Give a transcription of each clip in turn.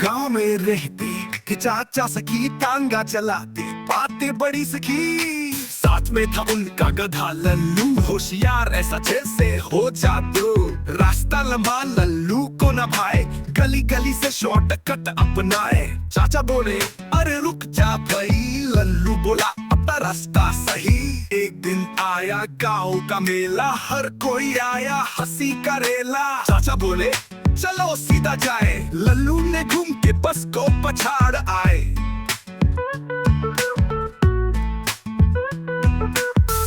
गांव में रहते कि चाचा सखी टांगा चलाते, बातें बड़ी सखी। साथ में था उनका गधा लल्लू, होशियार ऐसा जैसे हो जादू। रास्ता लंबा लल्लू को न भाए, गली गली से शॉर्टकट अपनाए। चाचा बोले अरे रुक जा भाई, लल्लू बोला अपना रास्ता सही। एक दिन आया गांव का मेला, हर कोई आया हंसी करेला। चाचा बोले चलो सीधा जाए, लल्लू ने घूम के बस को पछाड़ आए।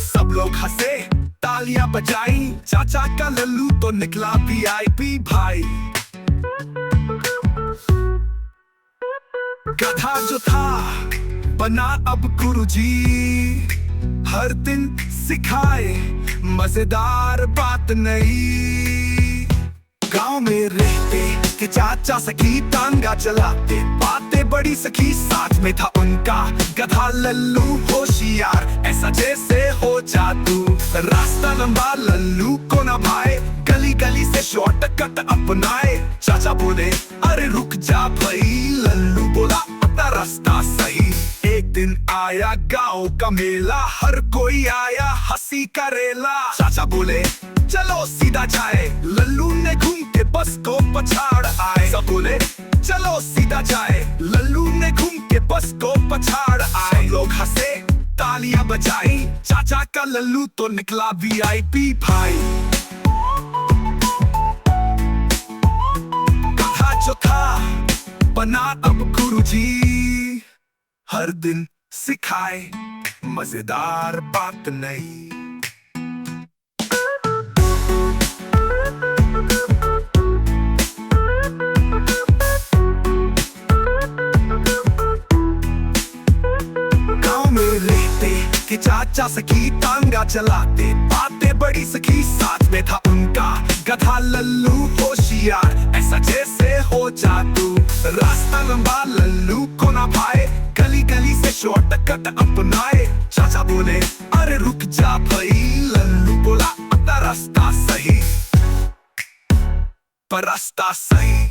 सब लोग हंसे तालियां बजाई, चाचा का लल्लू तो निकला VIP भाई। गधा जो था बना अब गुरुजी, हर दिन सिखाए मजेदार बात नई। गांव में रहते कि चाचा सखी टांगा चलाते, बातें बड़ी सखी। साथ में था उनका गधा लल्लू, होशियार ऐसा जैसे हो जादू। रास्ता लंबा लल्लू को न भाए, गली गली से शॉर्टकट अपनाए। चाचा बोले अरे रुक जा भाई, लल्लू बोला अपना रास्ता सही। एक दिन आया गांव का मेला, हर कोई आया हंसी करेला। चाचा बोले चलो सीधा जाए, लल्लू ने घूम के बस को पछाड़ आए। सब बोले चलो सीधा जाए, लल्लू ने घूम के बस को पछाड़ आए। सब लोग हंसे तालियां बजाई, चाचा का लल्लू तो निकला VIP भाई। गधा जो था बना अब गुरुजी, हर दिन सिखाए मजेदार बात नई। कि चाचा सखी टांगा चलाते, बातें बड़ी सखी। साथ में था उनका गधा लल्लू, होशियार ऐसा जैसे हो जादू। रास्ता लंबा लल्लू को ना भाए, गली गली से शॉर्टकट अपनाए। चाचा बोले अरे रुक जा भाई, लल्लू बोला अपना रास्ता सही। पर रास्ता सही